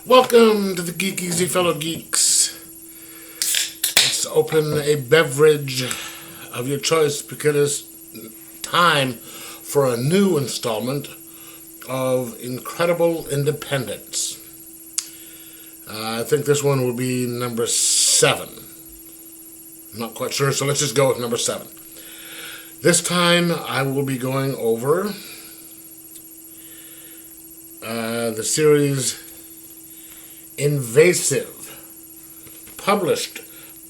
Welcome to the Geek Easy fellow geeks. Let's open a beverage of your choice because it's time for a new installment of Incredible Independence. I think this one will be number 7. I'm not quite sure, so let's just go with number 7. This time I will be going over the series Invasive, published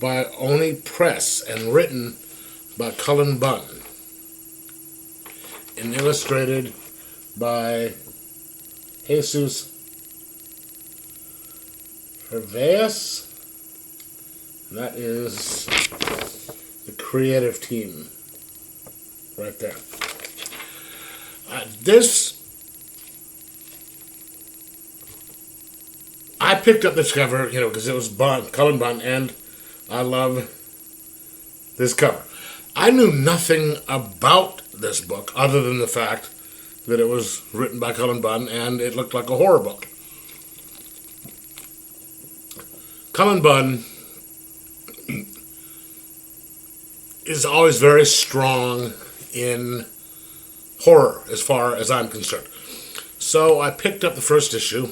by Oni Press and written by Cullen Bunn, and illustrated by Jesus Herveas. That is the creative team right there. I picked up this cover, because it was Cullen Bunn, and I love this cover. I knew nothing about this book other than the fact that it was written by Cullen Bunn and it looked like a horror book. Cullen Bunn is always very strong in horror as far as I'm concerned. So I picked up the first issue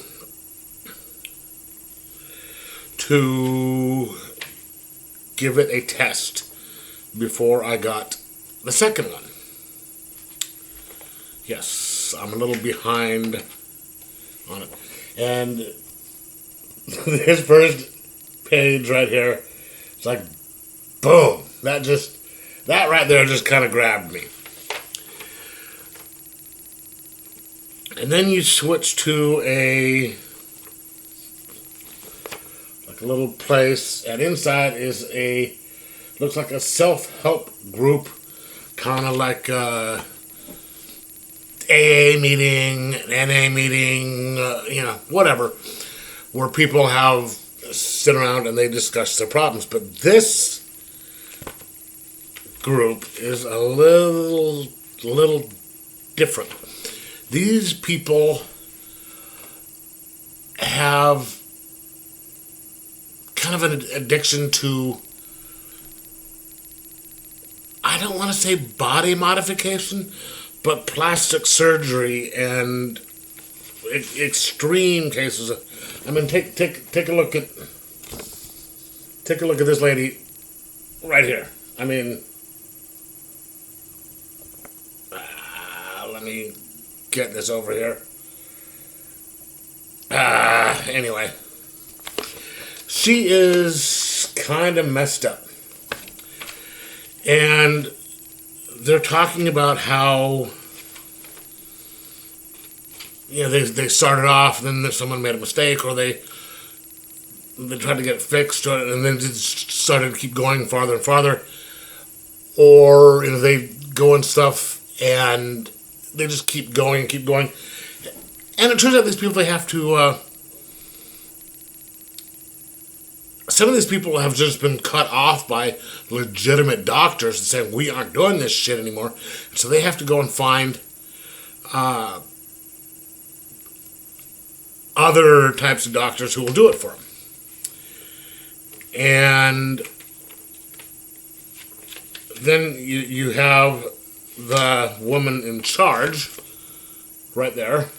to give it a test before I got the second one. Yes, I'm a little behind on it. And this first page right here, it's like, boom. That right there just kind of grabbed me. And then you switch to a little place, and inside is looks like a self-help group, kind of like a AA meeting, NA meeting, whatever, where people sit around and they discuss their problems. But this group is a little different. These people have kind of an addiction to, I don't want to say body modification, but plastic surgery and extreme cases. I mean, take a look at this lady right here. I mean, let me get this over here. Anyway. She is kind of messed up. And they're talking about how, they started off, and then someone made a mistake, or they tried to get it fixed, and then just started to keep going farther and farther. Or, they go and stuff, and they just keep going. And it turns out these people, they have to, some of these people have just been cut off by legitimate doctors and saying, we aren't doing this shit anymore. And so they have to go and find other types of doctors who will do it for them. And then you have the woman in charge right there,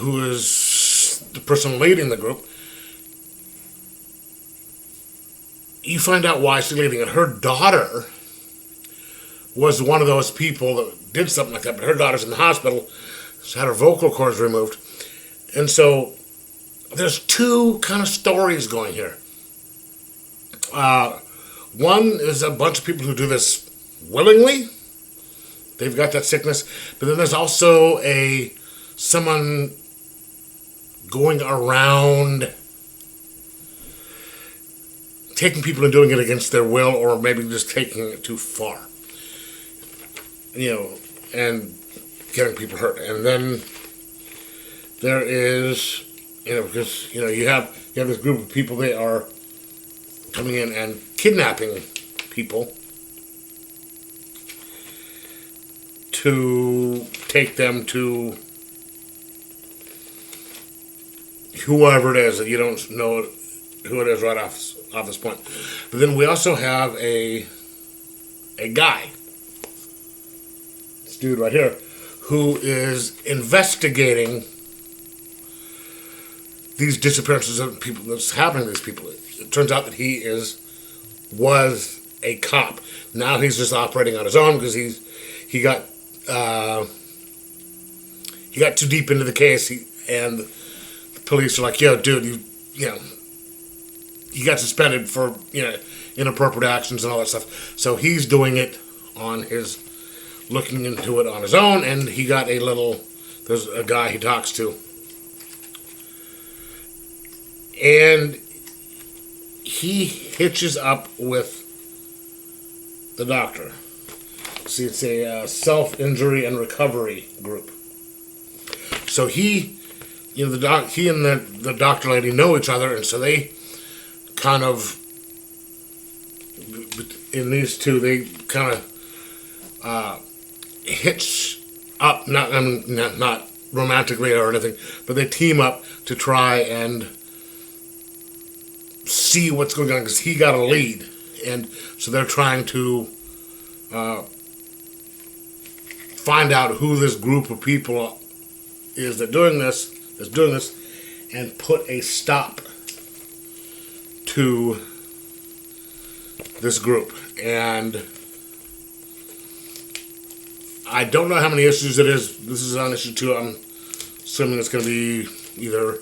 who is the person leading the group. You find out why she's leading it. Her daughter was one of those people that did something like that, but her daughter's in the hospital. She had her vocal cords removed. And so there's two kind of stories going here. One is a bunch of people who do this willingly. They've got that sickness. But then there's also someone going around taking people and doing it against their will, or maybe just taking it too far, and getting people hurt. And then there is, because you have this group of people, they are coming in and kidnapping people to take them to whoever it is, that you don't know who it is right off this point. But then we also have a guy, this dude right here, who is investigating these disappearances of people that's happening to these people. It turns out that he was a cop. Now he's just operating on his own because he got too deep into the case. And the police are like, "Yo, dude, you got suspended for inappropriate actions and all that stuff." So he's doing it looking into it on his own, and he got there's a guy he talks to. And he hitches up with the doctor. See, it's a self-injury and recovery group. So he and the doctor lady know each other, and so they kind of, in these two, they kind of hitch up, not romantically or anything, but they team up to try and see what's going on, because he got a lead, and so they're trying to find out who this group of people is that's doing this, and put a stop to this group. And I don't know how many issues it is. This is on issue 2. I'm assuming it's going to be either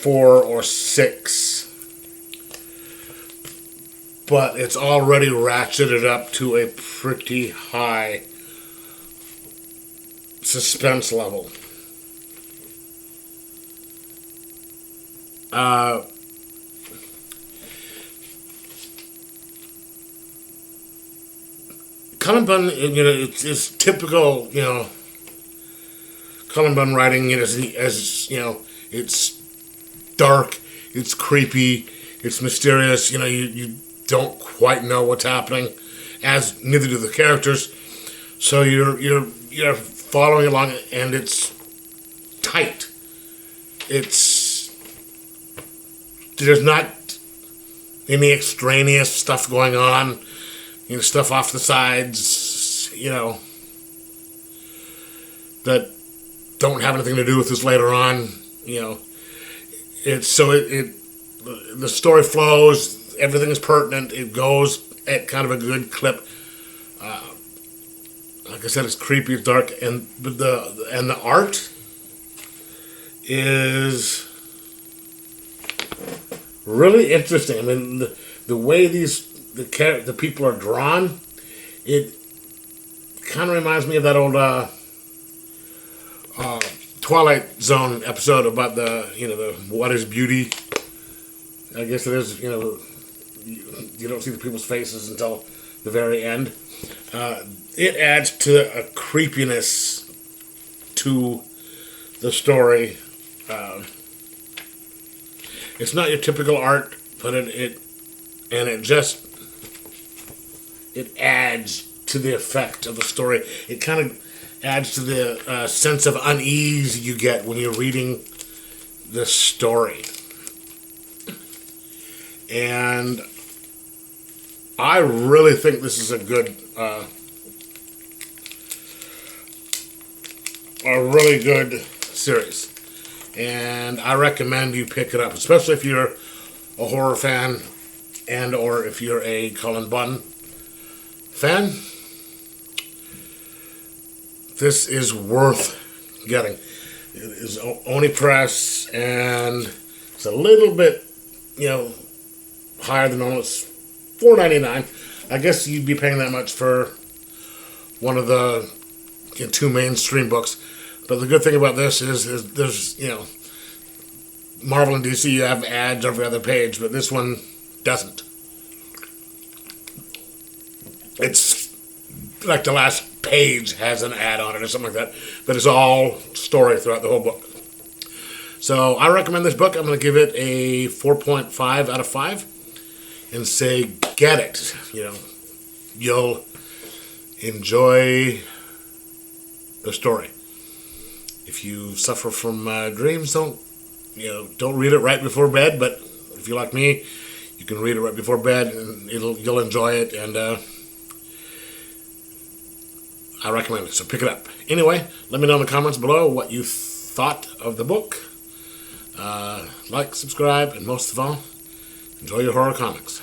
4 or 6. But it's already ratcheted up to a pretty high suspense level. Cullen Bunn, it's typical, Cullen Bunn writing, it's dark, it's creepy, it's mysterious, you don't quite know what's happening, as neither do the characters. So you're following along, and it's tight. There's not any extraneous stuff going on, stuff off the sides, that don't have anything to do with this later on. The story flows, everything is pertinent, it goes at kind of a good clip. Like I said, it's creepy, it's dark, and the art is really interesting. I mean, the way the people are drawn, it kind of reminds me of that old Twilight Zone episode about the what is beauty. I guess it is. You don't see the people's faces until the very end. It adds to a creepiness to the story. It's not your typical art, but it adds to the effect of the story. It kind of adds to the sense of unease you get when you're reading the story. And I really think this is a really good series. And I recommend you pick it up, especially if you're a horror fan and or if you're a Cullen Bunn fan. This is worth getting. It is Oni Press, and it's a little bit, higher than normal. It's $4.99. I guess you'd be paying that much for one of the 2 mainstream books. But the good thing about this is there's, Marvel and DC, you have ads every other page, but this one doesn't. It's like the last page has an ad on it or something like that, but it's all story throughout the whole book. So I recommend this book. I'm going to give it a 4.5 out of 5 and say get it. You'll enjoy the story. If you suffer from dreams, don't don't read it right before bed, but if you're like me, you can read it right before bed, and you'll enjoy it, and I recommend it, so pick it up. Anyway, let me know in the comments below what you thought of the book. Like, subscribe, and most of all, enjoy your horror comics.